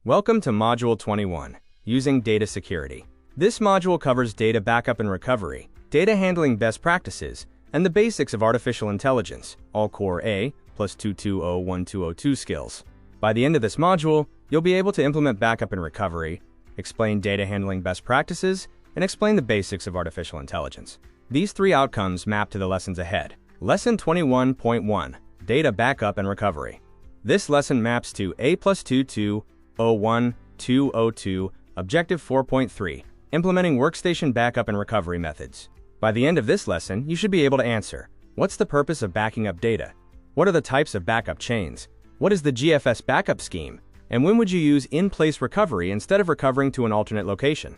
Welcome to Module 21, Using Data Security. This module covers data backup and recovery, data handling best practices, and the basics of artificial intelligence, all Core A plus 2201202 skills. By the end of this module, you'll be able to implement backup and recovery, explain data handling best practices, and explain the basics of artificial intelligence. These three outcomes map to the lessons ahead. Lesson 21.1, Data Backup and Recovery. This lesson maps to A plus 2201202, Objective 4.3, Implementing Workstation Backup and Recovery Methods. By the end of this lesson, you should be able to answer, what's the purpose of backing up data? What are the types of backup chains? What is the GFS backup scheme? And when would you use in-place recovery instead of recovering to an alternate location?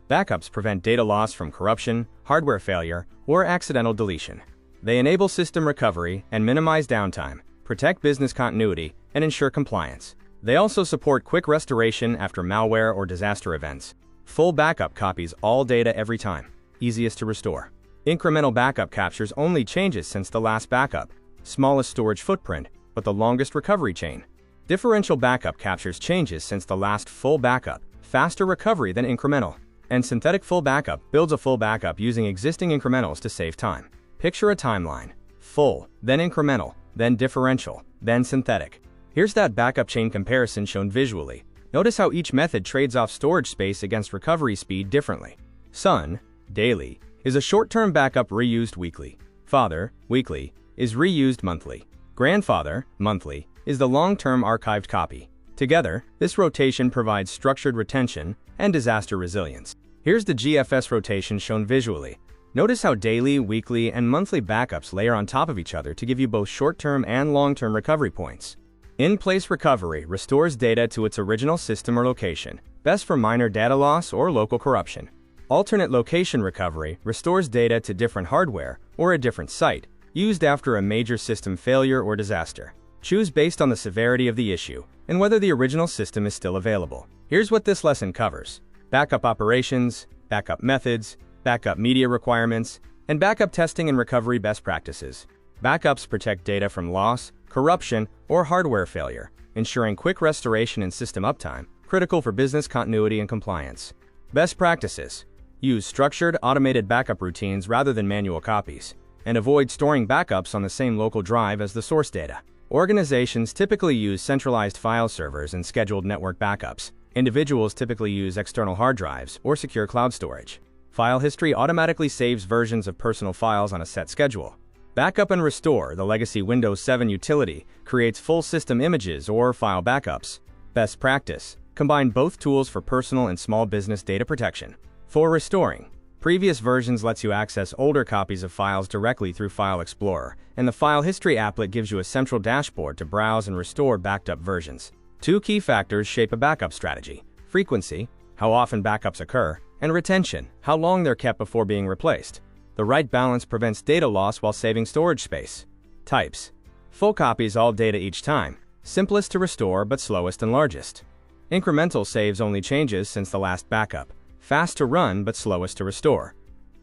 Backups prevent data loss from corruption, hardware failure, or accidental deletion. They enable system recovery and minimize downtime, protect business continuity, and ensure compliance. They also support quick restoration after malware or disaster events. Full backup copies all data every time, easiest to restore. Incremental backup captures only changes since the last backup, smallest storage footprint, but the longest recovery chain. Differential backup captures changes since the last full backup, faster recovery than incremental. And synthetic full backup builds a full backup using existing incrementals to save time. Picture a timeline: full, then incremental, then differential, then synthetic. Here's that backup chain comparison shown visually. Notice how each method trades off storage space against recovery speed differently. Son, daily, is a short-term backup reused weekly. Father, weekly, is reused monthly. Grandfather, monthly, is the long-term archived copy. Together, this rotation provides structured retention and disaster resilience. Here's the GFS rotation shown visually. Notice how daily, weekly, and monthly backups layer on top of each other to give you both short-term and long-term recovery points. In-place recovery restores data to its original system or location, best for minor data loss or local corruption. Alternate location recovery restores data to different hardware or a different site, used after a major system failure or disaster. Choose based on the severity of the issue and whether the original system is still available. Here's what this lesson covers: backup operations, backup methods, backup media requirements, and backup testing and recovery best practices. Backups protect data from loss, corruption, or hardware failure, ensuring quick restoration and system uptime, critical for business continuity and compliance. Best practices: use structured, automated backup routines rather than manual copies, and avoid storing backups on the same local drive as the source data. Organizations typically use centralized file servers and scheduled network backups. Individuals typically use external hard drives or secure cloud storage. File history automatically saves versions of personal files on a set schedule. Backup and Restore, the legacy Windows 7 utility, creates full system images or file backups. Best practice: combine both tools for personal and small business data protection. For restoring, previous versions lets you access older copies of files directly through File Explorer, and the File History applet gives you a central dashboard to browse and restore backed up versions. Two key factors shape a backup strategy: frequency, how often backups occur, and retention, how long they're kept before being replaced. The right balance prevents data loss while saving storage space. Types: full copies all data each time, simplest to restore but slowest and largest. Incremental saves only changes since the last backup, fast to run but slowest to restore.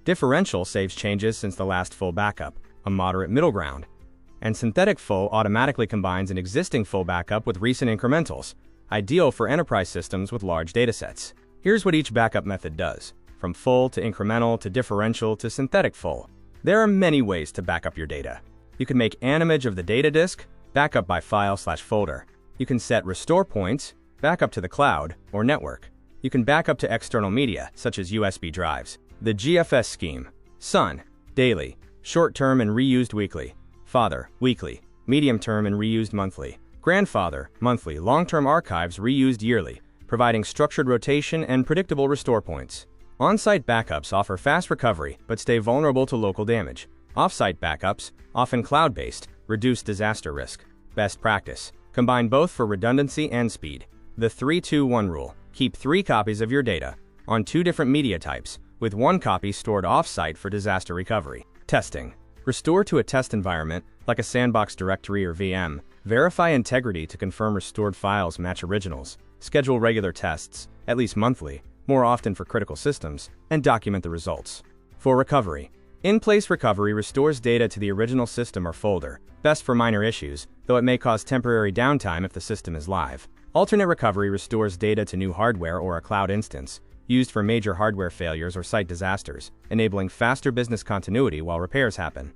Differential saves changes since the last full backup, a moderate middle ground. And synthetic full automatically combines an existing full backup with recent incrementals, ideal for enterprise systems with large datasets. Here's what each backup method does, from full to incremental to differential to synthetic full. There are many ways to back up your data. You can make an image of the data disk, backup by file/folder. You can set restore points, backup to the cloud or network. You can back up to external media, such as USB drives. The GFS scheme: Son, daily, short-term and reused weekly. Father, weekly, medium-term and reused monthly. Grandfather, monthly, long-term archives reused yearly, providing structured rotation and predictable restore points. On-site backups offer fast recovery but stay vulnerable to local damage. Off-site backups, often cloud-based, reduce disaster risk. Best practice: combine both for redundancy and speed. The 3-2-1 rule: keep 3 copies of your data on 2 different media types, with 1 copy stored off-site for disaster recovery. Testing: restore to a test environment, like a sandbox directory or VM. Verify integrity to confirm restored files match originals. Schedule regular tests, at least monthly, more often for critical systems, and document the results. For recovery, in-place recovery restores data to the original system or folder, best for minor issues, though it may cause temporary downtime if the system is live. Alternate recovery restores data to new hardware or a cloud instance, used for major hardware failures or site disasters, enabling faster business continuity while repairs happen.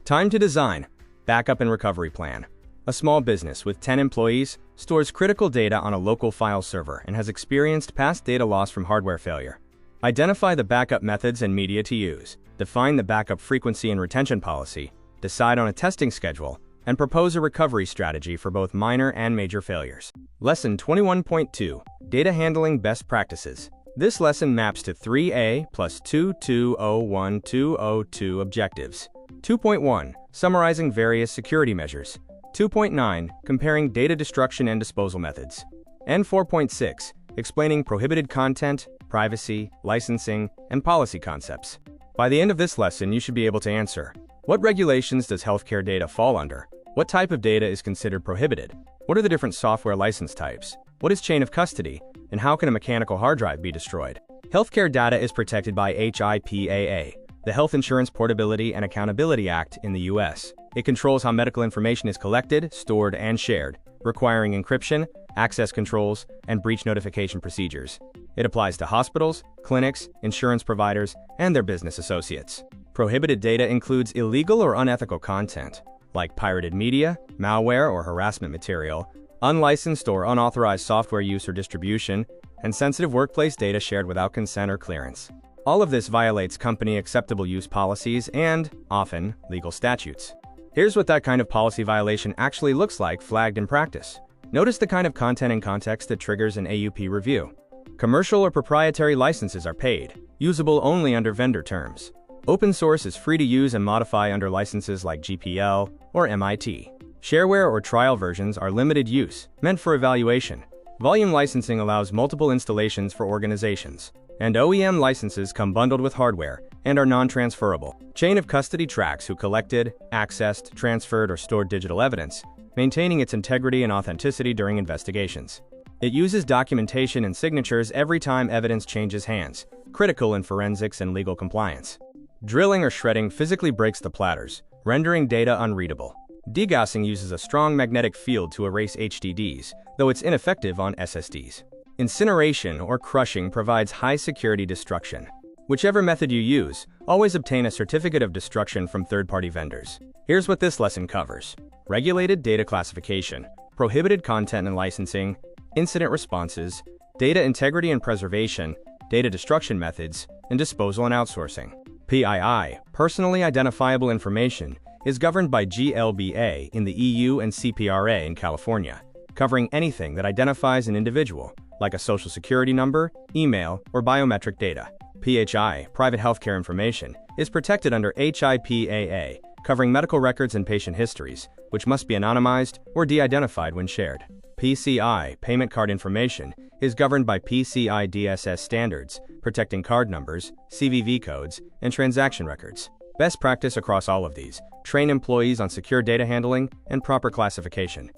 Time to design. Backup and recovery plan. A small business with 10 employees stores critical data on a local file server and has experienced past data loss from hardware failure. Identify the backup methods and media to use. Define the backup frequency and retention policy. Decide on a testing schedule, and propose a recovery strategy for both minor and major failures. Lesson 21.2 Data Handling Best Practices. This lesson maps to 3A plus 2.201.202 objectives. 2.1 Summarizing various security measures. 2.9 Comparing data destruction and disposal methods. And 4.6 Explaining prohibited content, privacy, licensing, and policy concepts. By the end of this lesson, you should be able to answer: what regulations does healthcare data fall under? What type of data is considered prohibited? What are the different software license types? What is chain of custody? And how can a mechanical hard drive be destroyed? Healthcare data is protected by HIPAA, the Health Insurance Portability and Accountability Act in the U.S. It controls how medical information is collected, stored, and shared, requiring encryption, access controls, and breach notification procedures. It applies to hospitals, clinics, insurance providers, and their business associates. Prohibited data includes illegal or unethical content, like pirated media, malware or harassment material, unlicensed or unauthorized software use or distribution, and sensitive workplace data shared without consent or clearance. All of this violates company acceptable use policies and, often, legal statutes. Here's what that kind of policy violation actually looks like flagged in practice. Notice the kind of content and context that triggers an AUP review. Commercial or proprietary licenses are paid, usable only under vendor terms. Open source is free to use and modify under licenses like GPL or MIT. Shareware or trial versions are limited use, meant for evaluation. Volume licensing allows multiple installations for organizations. And OEM licenses come bundled with hardware and are non-transferable. Chain of custody tracks who collected, accessed, transferred, or stored digital evidence, maintaining its integrity and authenticity during investigations. It uses documentation and signatures every time evidence changes hands, critical in forensics and legal compliance. Drilling or shredding physically breaks the platters, rendering data unreadable. Degaussing uses a strong magnetic field to erase HDDs, though it's ineffective on SSDs. Incineration or crushing provides high-security destruction. Whichever method you use, always obtain a certificate of destruction from third-party vendors. Here's what this lesson covers: regulated data classification, prohibited content and licensing, incident responses, data integrity and preservation, data destruction methods, and disposal and outsourcing. PII, personally identifiable information, is governed by GLBA in the EU and CPRA in California, covering anything that identifies an individual, like a social security number, email, or biometric data. PHI, private healthcare information, is protected under HIPAA, covering medical records and patient histories, which must be anonymized or de-identified when shared. PCI, payment card information, is governed by PCI DSS standards, protecting card numbers, CVV codes, and transaction records. Best practice across all of these: train employees on secure data handling and proper classification.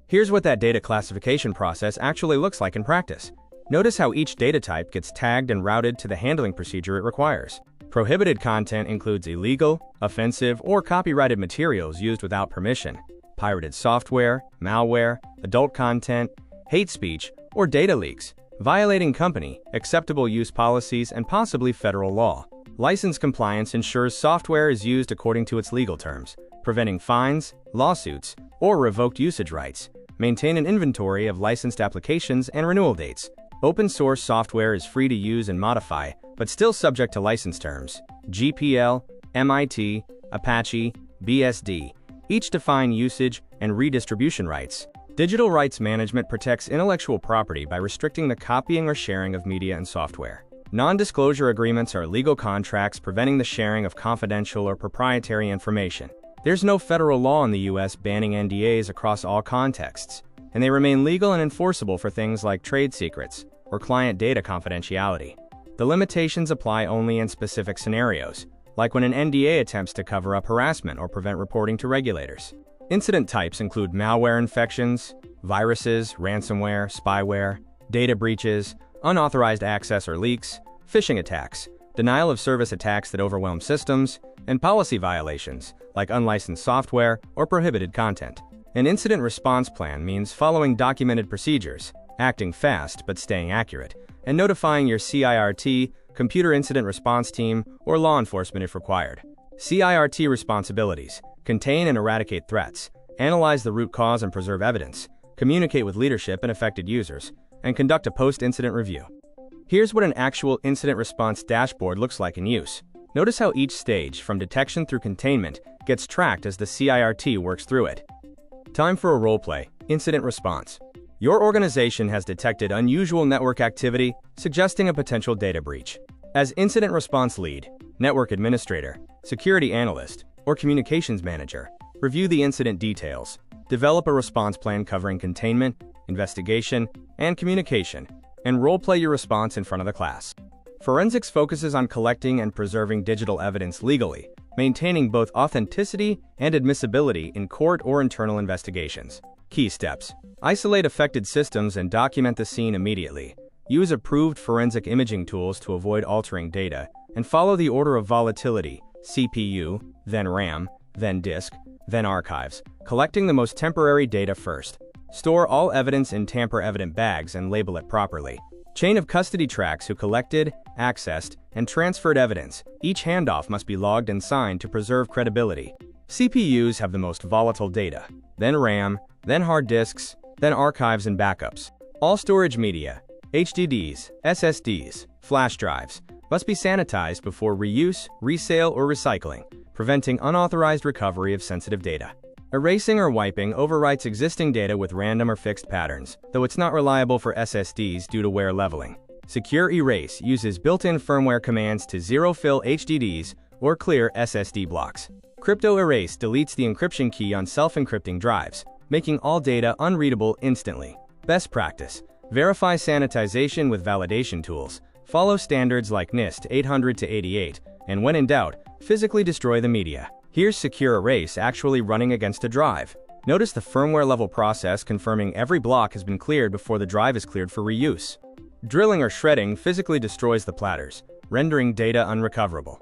Here's what that data classification process actually looks like in practice. Notice how each data type gets tagged and routed to the handling procedure it requires. Prohibited content includes illegal, offensive, or copyrighted materials used without permission, pirated software, malware, adult content, hate speech, or data leaks, violating company, acceptable use policies, and possibly federal law. License compliance ensures software is used according to its legal terms, preventing fines, lawsuits, or revoked usage rights. Maintain an inventory of licensed applications and renewal dates. Open source software is free to use and modify, but still subject to license terms. GPL, MIT, Apache, BSD, each define usage and redistribution rights. Digital rights management protects intellectual property by restricting the copying or sharing of media and software. Non-disclosure agreements are legal contracts preventing the sharing of confidential or proprietary information. There's no federal law in the U.S. banning NDAs across all contexts, and they remain legal and enforceable for things like trade secrets or client data confidentiality. The limitations apply only in specific scenarios, like when an NDA attempts to cover up harassment or prevent reporting to regulators. Incident types include malware infections, viruses, ransomware, spyware, data breaches, unauthorized access or leaks, phishing attacks, denial of service attacks that overwhelm systems, and policy violations, like unlicensed software or prohibited content. An incident response plan means following documented procedures, acting fast but staying accurate, and notifying your CIRT, Computer Incident Response Team, or law enforcement if required. CIRT responsibilities: contain and eradicate threats, analyze the root cause and preserve evidence, communicate with leadership and affected users, and conduct a post-incident review. Here's what an actual incident response dashboard looks like in use. Notice how each stage, from detection through containment, gets tracked as the CIRT works through it. Time for a role-play. Incident response. Your organization has detected unusual network activity, suggesting a potential data breach. As incident response lead, network administrator, security analyst, or communications manager, review the incident details, develop a response plan covering containment, investigation, and communication, and role-play your response in front of the class. Forensics focuses on collecting and preserving digital evidence legally, maintaining both authenticity and admissibility in court or internal investigations. Key steps: isolate affected systems and document the scene immediately. Use approved forensic imaging tools to avoid altering data, and follow the order of volatility: CPU, then RAM, then disk, then archives, collecting the most temporary data first. Store all evidence in tamper-evident bags and label it properly. Chain of custody tracks who collected, accessed, and transferred evidence. Each handoff must be logged and signed to preserve credibility. CPUs have the most volatile data, then RAM, then hard disks, then archives and backups. All storage media, HDDs, SSDs, flash drives, must be sanitized before reuse, resale, or recycling, preventing unauthorized recovery of sensitive data. Erasing or wiping overwrites existing data with random or fixed patterns, though it's not reliable for SSDs due to wear leveling. Secure Erase uses built-in firmware commands to zero-fill HDDs or clear SSD blocks. Crypto Erase deletes the encryption key on self-encrypting drives, making all data unreadable instantly. Best practice: verify sanitization with validation tools. Follow standards like NIST 800-88, and when in doubt, physically destroy the media. Here's Secure Erase actually running against a drive. Notice the firmware level process confirming every block has been cleared before the drive is cleared for reuse. Drilling or shredding physically destroys the platters, rendering data unrecoverable.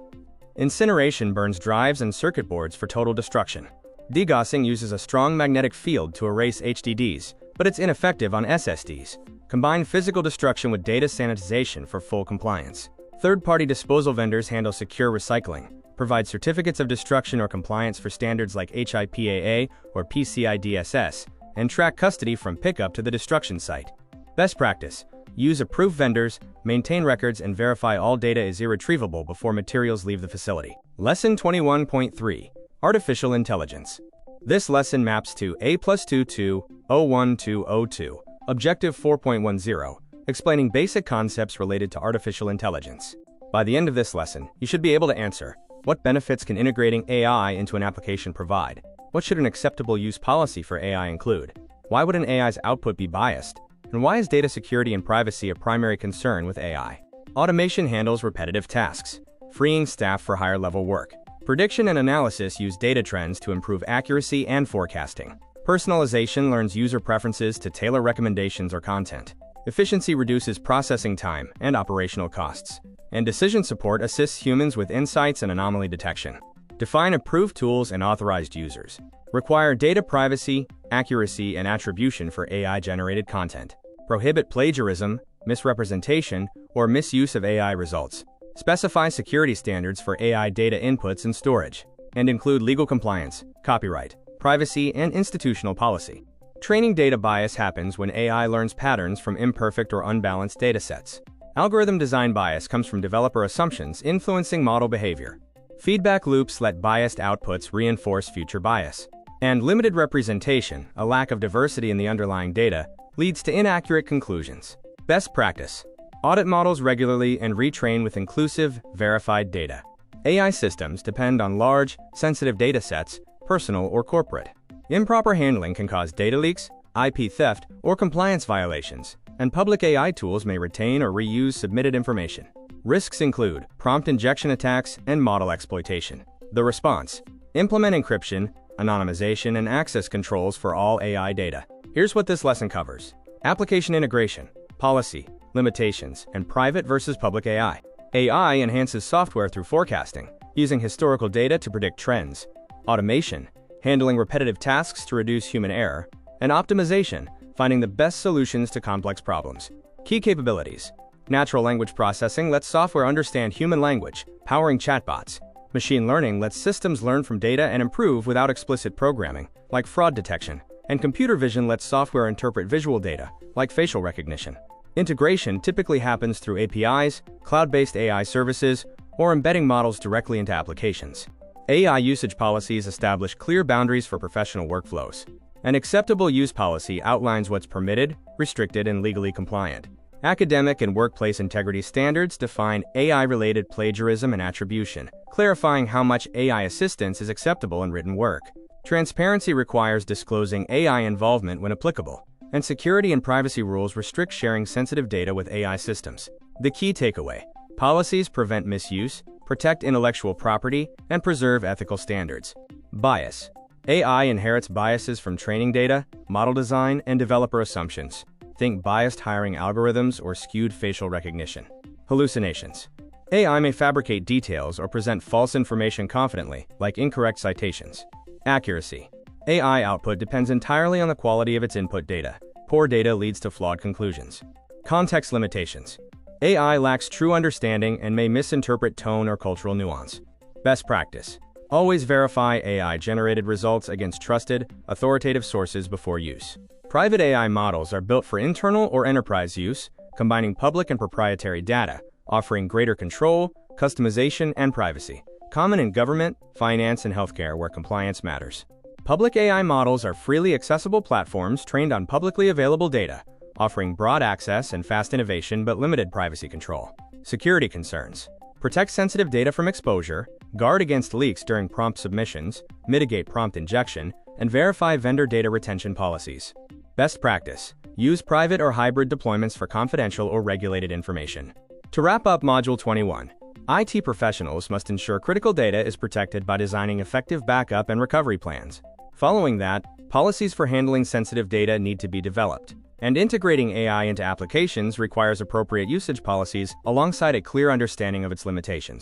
Incineration burns drives and circuit boards for total destruction. Degaussing uses a strong magnetic field to erase HDDs, but it's ineffective on SSDs. Combine physical destruction with data sanitization for full compliance. Third-party disposal vendors handle secure recycling, provide certificates of destruction or compliance for standards like HIPAA or PCI DSS, and track custody from pickup to the destruction site. Best practice: use approved vendors, maintain records, and verify all data is irretrievable before materials leave the facility. Lesson 21.3: Artificial Intelligence. This lesson maps to A+22-01-202, Objective 4.10, explaining basic concepts related to artificial intelligence. By the end of this lesson, you should be able to answer: what benefits can integrating AI into an application provide? What should an acceptable use policy for AI include? Why would an AI's output be biased? And why is data security and privacy a primary concern with AI? Automation handles repetitive tasks, freeing staff for higher-level work. Prediction and analysis use data trends to improve accuracy and forecasting. Personalization learns user preferences to tailor recommendations or content. Efficiency reduces processing time and operational costs. And decision support assists humans with insights and anomaly detection. Define approved tools and authorized users. Require data privacy, accuracy, and attribution for AI-generated content. Prohibit plagiarism, misrepresentation, or misuse of AI results. Specify security standards for AI data inputs and storage. And include legal compliance, copyright, privacy, and institutional policy. Training data bias happens when AI learns patterns from imperfect or unbalanced datasets. Algorithm design bias comes from developer assumptions influencing model behavior. Feedback loops let biased outputs reinforce future bias. And limited representation, a lack of diversity in the underlying data, leads to inaccurate conclusions. Best practice: audit models regularly and retrain with inclusive, verified data. AI systems depend on large, sensitive datasets, personal or corporate. Improper handling can cause data leaks, IP theft, or compliance violations, and public AI tools may retain or reuse submitted information. Risks include prompt injection attacks and model exploitation. The response: implement encryption, anonymization, and access controls for all AI data. Here's what this lesson covers: application integration, policy, limitations, and private versus public AI. AI enhances software through forecasting, using historical data to predict trends. Automation handling repetitive tasks to reduce human error, and optimization, finding the best solutions to complex problems. Key capabilities. Natural language processing lets software understand human language, powering chatbots. Machine learning lets systems learn from data and improve without explicit programming, like fraud detection. And computer vision lets software interpret visual data, like facial recognition. Integration typically happens through APIs, cloud-based AI services, or embedding models directly into applications. AI usage policies establish clear boundaries for professional workflows. An acceptable use policy outlines what's permitted, restricted, and legally compliant. Academic and workplace integrity standards define AI-related plagiarism and attribution, clarifying how much AI assistance is acceptable in written work. Transparency requires disclosing AI involvement when applicable, and security and privacy rules restrict sharing sensitive data with AI systems. The key takeaway: policies prevent misuse, protect intellectual property, and preserve ethical standards. Bias. AI inherits biases from training data, model design, and developer assumptions. Think biased hiring algorithms or skewed facial recognition. Hallucinations. AI may fabricate details or present false information confidently, like incorrect citations. Accuracy. AI output depends entirely on the quality of its input data. Poor data leads to flawed conclusions. Context limitations. AI lacks true understanding and may misinterpret tone or cultural nuance. Best practice. Always verify AI-generated results against trusted, authoritative sources before use. Private AI models are built for internal or enterprise use, combining public and proprietary data, offering greater control, customization, and privacy. Common in government, finance, and healthcare where compliance matters. Public AI models are freely accessible platforms trained on publicly available data, offering broad access and fast innovation but limited privacy control. Security concerns. Protect sensitive data from exposure, guard against leaks during prompt submissions, mitigate prompt injection, and verify vendor data retention policies. Best practice. Use private or hybrid deployments for confidential or regulated information. To wrap up Module 21, IT professionals must ensure critical data is protected by designing effective backup and recovery plans. Following that, policies for handling sensitive data need to be developed, and integrating AI into applications requires appropriate usage policies alongside a clear understanding of its limitations.